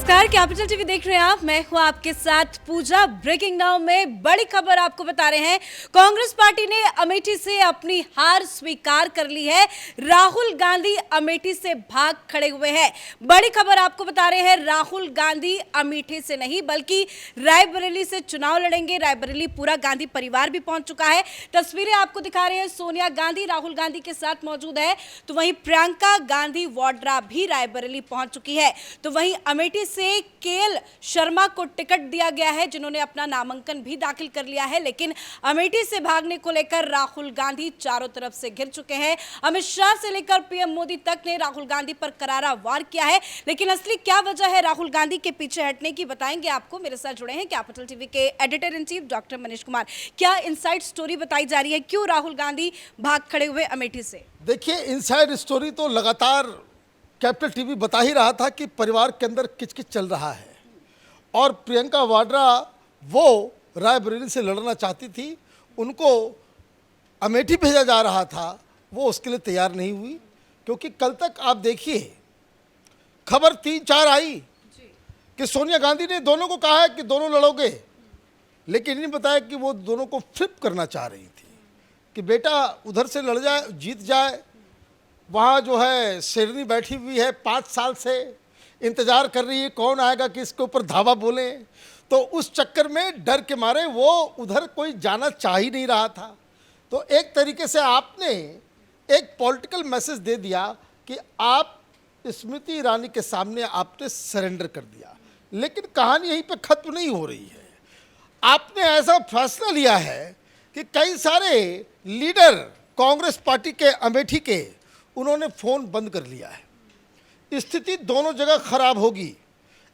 नमस्कार, capital TV देख रहे हैं आप। मैं हूं आपके साथ पूजा। ब्रेकिंग नाउ में बड़ी खबर आपको बता रहे हैं। कांग्रेस पार्टी ने अमेठी से अपनी हार स्वीकार कर ली है। राहुल गांधी अमेठी से भाग खड़े हुए हैं। बड़ी खबर आपको बता रहे हैं, राहुल गांधी अमेठी से नहीं बल्कि रायबरेली से चुनाव लड़ेंगे। रायबरेली पूरा गांधी परिवार भी पहुंच चुका है। तस्वीरें आपको दिखा रहे हैं, सोनिया गांधी राहुल गांधी के साथ मौजूद है, तो वहीं प्रियंका गांधी वाड्रा भी रायबरेली पहुंच चुकी है। तो वहीं अमेठी से केएल शर्मा को टिकट दिया गया है, जिन्होंने अपना नामांकन भी दाखिल कर लिया है। लेकिन अमेठी से भागने को लेकर राहुल गांधी चारों तरफ से घिर चुके हैं। अमित शाह से लेकर पीएम मोदी तक ने राहुल गांधी पर करारा वार किया है। लेकिन असली क्या वजह है राहुल गांधी के पीछे हटने की, बताएंगे आपको। मेरे साथ जुड़े हैं कैपिटल टीवी के editor in chief doctor Manish Kumar. क्या इनसाइड स्टोरी बताई जा रही है, क्यों राहुल गांधी भाग खड़े हुए अमेठी से? देखिए, इनसाइड स्टोरी तो लगातार कैपिटल टीवी बता ही रहा था कि परिवार के अंदर किचकिच चल रहा है और प्रियंका वाड्रा वो रायबरेली से लड़ना चाहती थी, उनको अमेठी भेजा जा रहा था, वो उसके लिए तैयार नहीं हुई। क्योंकि कल तक आप देखिए खबर 3-4 आई कि सोनिया गांधी ने दोनों को कहा है कि दोनों लड़ोगे, लेकिन नहीं बताया कि वो दोनों को फ्लिप करना चाह रही थी कि बेटा उधर से लड़ जाए, जीत जाए। वहाँ जो है शेरनी बैठी हुई है, 5 साल से इंतज़ार कर रही है कौन आएगा कि इसके ऊपर धावा बोले। तो उस चक्कर में डर के मारे वो उधर कोई जाना चाह ही नहीं रहा था। तो एक तरीके से आपने एक पॉलिटिकल मैसेज दे दिया कि आप स्मृति ईरानी के सामने आपने सरेंडर कर दिया। लेकिन कहानी यहीं पे ख़त्म नहीं हो रही है। आपने ऐसा फैसला लिया है कि कई सारे लीडर कांग्रेस पार्टी के अमेठी के उन्होंने फ़ोन बंद कर लिया है। स्थिति दोनों जगह खराब होगी।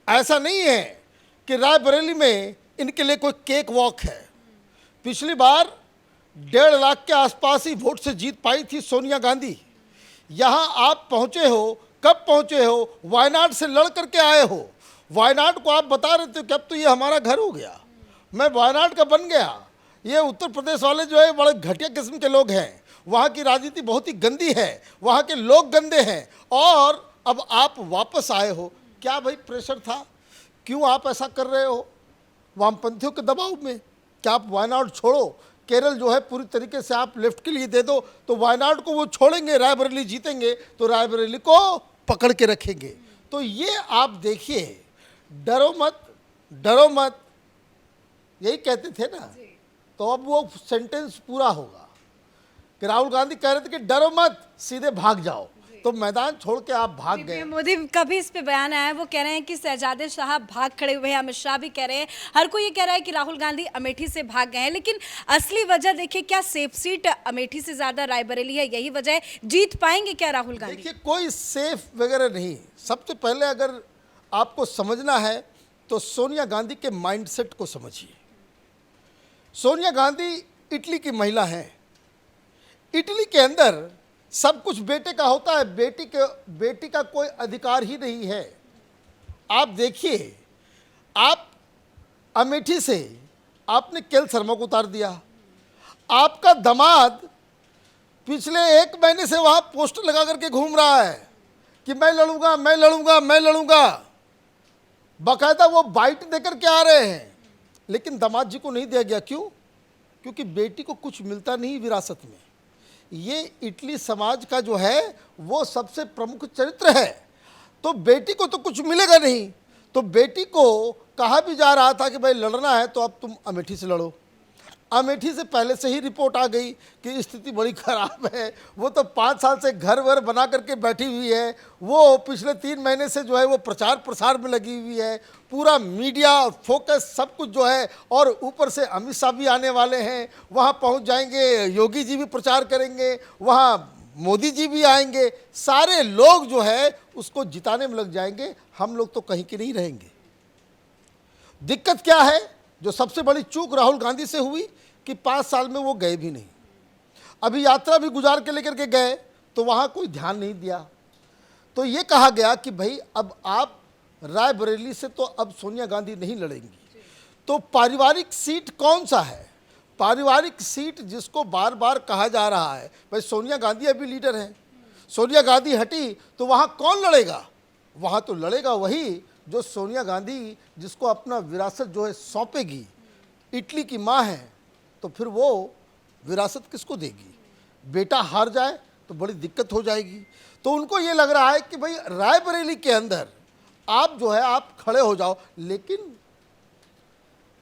ऐसा नहीं है कि रायबरेली में इनके लिए कोई केक वॉक है। पिछली बार 1.5 लाख के आसपास ही वोट से जीत पाई थी सोनिया गांधी। यहाँ आप पहुँचे हो, कब पहुँचे हो? वायनाड से लड़ करके आए हो। वायनाड को आप बता रहे थे कि अब तो ये हमारा घर हो गया, मैं वायनाड का बन गया। ये उत्तर प्रदेश वाले जो है बड़े घटिया किस्म के लोग हैं, वहाँ की राजनीति बहुत ही गंदी है, वहाँ के लोग गंदे हैं, और अब आप वापस आए हो। क्या भाई प्रेशर था? क्यों आप ऐसा कर रहे हो? वामपंथियों के दबाव में? क्या आप वायनाड छोड़ो, केरल जो है पूरी तरीके से आप लेफ्ट के लिए दे दो, तो वायनाड को वो छोड़ेंगे, रायबरेली जीतेंगे तो रायबरेली को पकड़ के रखेंगे। तो ये आप देखिए, डरो मत, डरो मत, यही कहते थे ना। तो अब वो सेंटेंस पूरा होगा कि राहुल गांधी कह रहे थे कि डरो मत, सीधे भाग जाओ, तो मैदान छोड़ के आप भाग गए। मोदी का भी इस पे बयान आया है, वो कह रहे हैं कि शहजादे शाह भाग खड़े हुए हैं। अमित शाह भी कह रहे हैं, हर कोई ये कह रहा है कि राहुल गांधी अमेठी से भाग गए हैं। लेकिन असली वजह देखिए, क्या सेफ सीट अमेठी से ज्यादा रायबरेली है? यही वजह है। जीत पाएंगे क्या राहुल गांधी? देखिए, कोई सेफ वगैरह नहीं। सबसे पहले अगर आपको समझना है तो सोनिया गांधी के माइंडसेट को समझिए। सोनिया गांधी इटली की महिला है। इटली के अंदर सब कुछ बेटे का होता है, बेटी का कोई अधिकार ही नहीं है। आप देखिए, आप अमेठी से आपने केएल शर्मा को उतार दिया। आपका दामाद पिछले 1 महीने से वहाँ पोस्टर लगा करके घूम रहा है कि मैं लड़ूंगा, मैं लड़ूंगा, मैं लड़ूंगा। बाकायदा वो बाइट देकर के आ रहे हैं, लेकिन दामाद जी को नहीं दिया गया। क्यों? क्योंकि बेटी को कुछ मिलता नहीं विरासत में। ये इटली समाज का जो है वो सबसे प्रमुख चरित्र है, तो बेटी को तो कुछ मिलेगा नहीं। तो बेटी को कहा भी जा रहा था कि भाई लड़ना है तो अब तुम अमेठी से लड़ो। अमेठी से पहले से ही रिपोर्ट आ गई कि स्थिति बड़ी ख़राब है। वो तो 5 साल से घर वर बना करके बैठी हुई है। वो पिछले 3 महीने से जो है वो प्रचार प्रसार में लगी हुई है। पूरा मीडिया फोकस सब कुछ जो है, और ऊपर से अमित शाह भी आने वाले हैं, वहाँ पहुँच जाएंगे, योगी जी भी प्रचार करेंगे, वहाँ मोदी जी भी आएंगे। सारे लोग जो है उसको जिताने में लग जाएंगे। हम लोग तो कहीं के नहीं रहेंगे। दिक्कत क्या है? जो सबसे बड़ी चूक राहुल गांधी से हुई कि 5 साल में वो गए भी नहीं। अभी यात्रा भी गुजार के लेकर के गए तो वहाँ कोई ध्यान नहीं दिया। तो ये कहा गया कि भाई अब आप रायबरेली से तो अब सोनिया गांधी नहीं लड़ेंगी, तो पारिवारिक सीट कौन सा है? पारिवारिक सीट जिसको बार बार कहा जा रहा है, भाई सोनिया गांधी अभी लीडर हैं, सोनिया गांधी हटी तो वहाँ कौन लड़ेगा? वहाँ तो लड़ेगा वही जो सोनिया गांधी जिसको अपना विरासत जो है सौंपेगी, इटली की माँ है, तो फिर वो विरासत किसको देगी? बेटा हार जाए तो बड़ी दिक्कत हो जाएगी। तो उनको ये लग रहा है कि भाई रायबरेली के अंदर आप जो है आप खड़े हो जाओ, लेकिन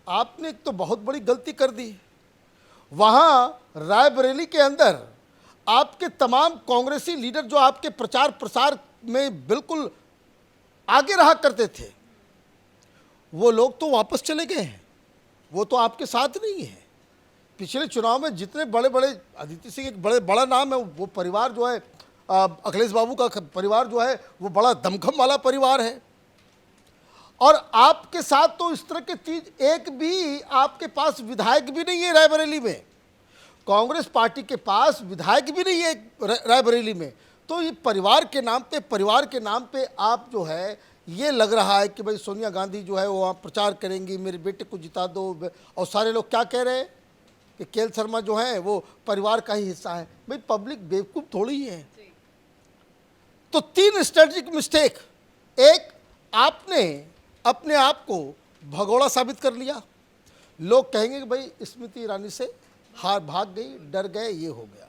आपने एक तो बहुत बड़ी गलती कर दी। वहाँ रायबरेली के अंदर आपके तमाम कांग्रेसी लीडर जो आपके प्रचार प्रसार में बिल्कुल आगे रहा करते थे, वो लोग तो वापस चले गए हैं, वो तो आपके साथ नहीं है। पिछले चुनाव में जितने बड़े बड़े, अदिति सिंह एक बड़ा नाम है, वो परिवार जो है अखिलेश बाबू का परिवार जो है वो बड़ा दमखम वाला परिवार है। और आपके साथ तो इस तरह की चीज एक भी आपके पास विधायक भी नहीं है रायबरेली में, कांग्रेस पार्टी के पास विधायक भी नहीं है रायबरेली में। तो ये परिवार के नाम पे आप जो है ये लग रहा है कि भाई सोनिया गांधी जो है वो वहाँ प्रचार करेंगी, मेरे बेटे को जिता दो, और सारे लोग क्या कह रहे हैं कि केएल शर्मा जो है वो परिवार का ही हिस्सा है। भाई पब्लिक बेवकूफ़ थोड़ी है। तो 3 स्ट्रेटेजिक मिस्टेक। एक, आपने अपने आप को भगोड़ा साबित कर लिया। लोग कहेंगे कि भाई स्मृति ईरानी से हार भाग गई, डर गए, ये हो गया।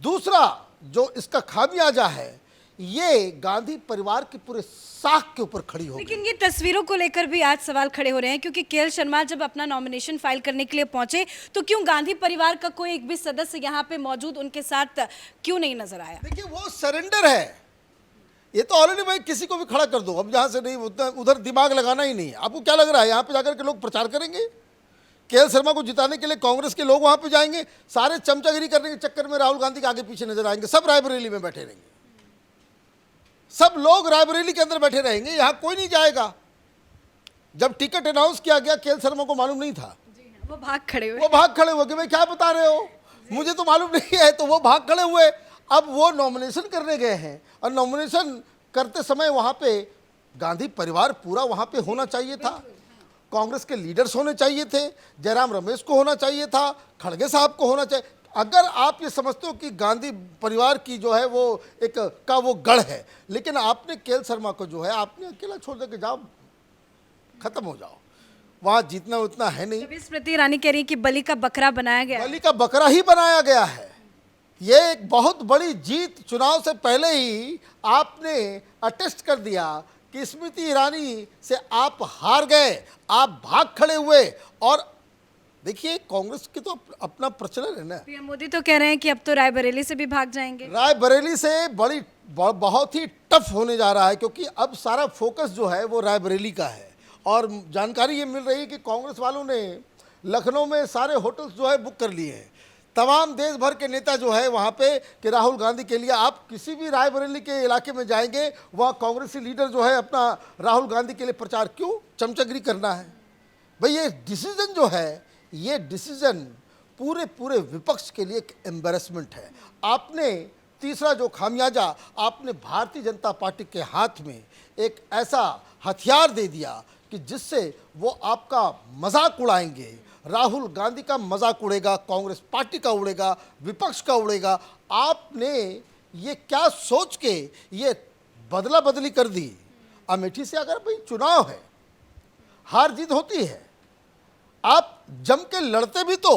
दूसरा जो इसका खामियाजा है, ये गांधी परिवार के पूरे साख के ऊपर खड़ी हो गई। लेकिन ये तस्वीरों को लेकर भी आज सवाल खड़े हो रहे हैं, क्योंकि केएल शर्मा जब अपना नॉमिनेशन फाइल करने के लिए पहुंचे तो क्यों गांधी परिवार का कोई एक भी सदस्य यहाँ पे मौजूद उनके साथ क्यों नहीं नजर आया? देखिए वो सरेंडर है, ये तो ऑलरेडी भाई किसी को भी खड़ा कर दो, अब यहाँ से नहीं उधर दिमाग लगाना ही नहीं है। आपको क्या लग रहा है यहाँ पे जाकर के लोग प्रचार करेंगे? केएल शर्मा को जिताने के लिए कांग्रेस के लोग वहाँ पे जाएंगे, सारे चमचागिरी करने के चक्कर में राहुल गांधी के आगे पीछे नजर आएंगे, सब रायबरेली में बैठे रहेंगे, सब लोग रायबरेली के अंदर बैठे रहेंगे, यहाँ कोई नहीं जाएगा। जब टिकट अनाउंस किया गया केएल शर्मा को मालूम नहीं था, वो भाग खड़े हुए कि भाई क्या बता रहे हो, मुझे तो मालूम नहीं है, तो वो भाग खड़े हुए। अब वो नॉमिनेशन करने गए हैं और नॉमिनेशन करते समय वहाँ पे गांधी परिवार पूरा वहाँ पे होना चाहिए था, कांग्रेस के लीडर्स होने चाहिए थे, जयराम रमेश को होना चाहिए था, खड़गे साहब को होना चाहिए। अगर आप ये समझते हो कि गांधी परिवार की जो है वो एक का वो गढ़ है, लेकिन आपने केएल शर्मा को जो है आपने अकेला छोड़ दे के जाओ, खत्म हो जाओ, वहाँ जीतना उतना है नहीं। स्मृति ईरानी कह रही है कि बलि का बकरा बनाया गया, बलि का बकरा ही बनाया गया है। ये एक बहुत बड़ी जीत, चुनाव से पहले ही आपने अटेस्ट कर दिया कि स्मृति ईरानी से आप हार गए, आप भाग खड़े हुए। और देखिए कांग्रेस की तो अपना प्रचलन है ना, पीएम मोदी तो कह रहे हैं कि अब तो रायबरेली से भी भाग जाएंगे। रायबरेली से बहुत ही टफ होने जा रहा है, क्योंकि अब सारा फोकस जो है वो रायबरेली का है। और जानकारी ये मिल रही है कि कांग्रेस वालों ने लखनऊ में सारे होटल्स जो है बुक कर लिए हैं, तमाम देश भर के नेता जो है वहाँ पे कि राहुल गांधी के लिए आप किसी भी रायबरेली के इलाके में जाएंगे, वहाँ कांग्रेसी लीडर जो है अपना राहुल गांधी के लिए प्रचार, क्यों चमचगिरी करना है? भाई ये डिसीजन जो है, ये डिसीजन पूरे विपक्ष के लिए एक एम्बैरेसमेंट है। आपने तीसरा जो खामियाजा, आपने भारतीय जनता पार्टी के हाथ में एक ऐसा हथियार दे दिया कि जिससे वो आपका मजाक उड़ाएंगे। राहुल गांधी का मजाक उड़ेगा, कांग्रेस पार्टी का उड़ेगा, विपक्ष का उड़ेगा। आपने ये क्या सोच के ये बदला बदली कर दी? अमेठी से अगर भाई चुनाव है, हार जीत होती है, आप जम के लड़ते भी तो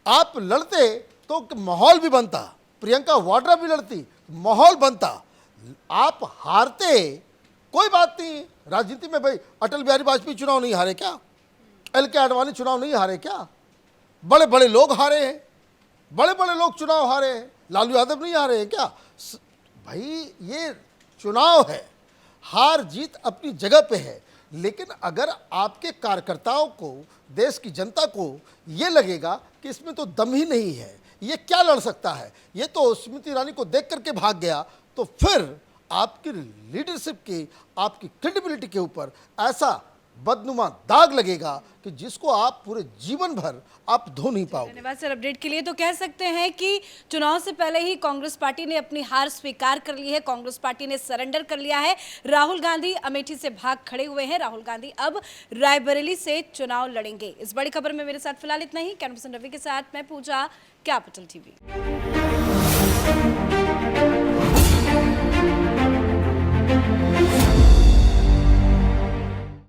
आप लड़ते तो माहौल भी बनता, प्रियंका वाड्रा भी लड़ती, माहौल बनता। आप हारते, कोई बात नहीं, राजनीति में भाई अटल बिहारी वाजपेयी चुनाव नहीं हारे क्या? एल.के. आडवाणी चुनाव नहीं हारे क्या? बड़े बड़े लोग हारे हैं, बड़े बड़े लोग चुनाव हारे हैं, लालू यादव नहीं हारे हैं क्या? भाई ये चुनाव है, हार जीत अपनी जगह पे है, लेकिन अगर आपके कार्यकर्ताओं को, देश की जनता को ये लगेगा कि इसमें तो दम ही नहीं है, ये क्या लड़ सकता है, ये तो स्मृति ईरानी को देख करके भाग गया, तो फिर आपकी लीडरशिप की, आपकी क्रेडिबिलिटी के ऊपर ऐसा बदनुमा दाग लगेगा कि जिसको आप पूरे जीवन भर आप धो नहीं पाओगे। धन्यवाद सर अपडेट के लिए। तो कह सकते हैं कि चुनाव से पहले ही कांग्रेस पार्टी ने अपनी हार स्वीकार कर ली है, कांग्रेस पार्टी ने सरेंडर कर लिया है। राहुल गांधी अमेठी से भाग खड़े हुए हैं, राहुल गांधी अब रायबरेली से चुनाव लड़ेंगे। इस बड़ी खबर में मेरे साथ फिलहाल इतना ही। कैमरा पर्सन रवि के साथ मैं पूजा, कैपिटल टीवी।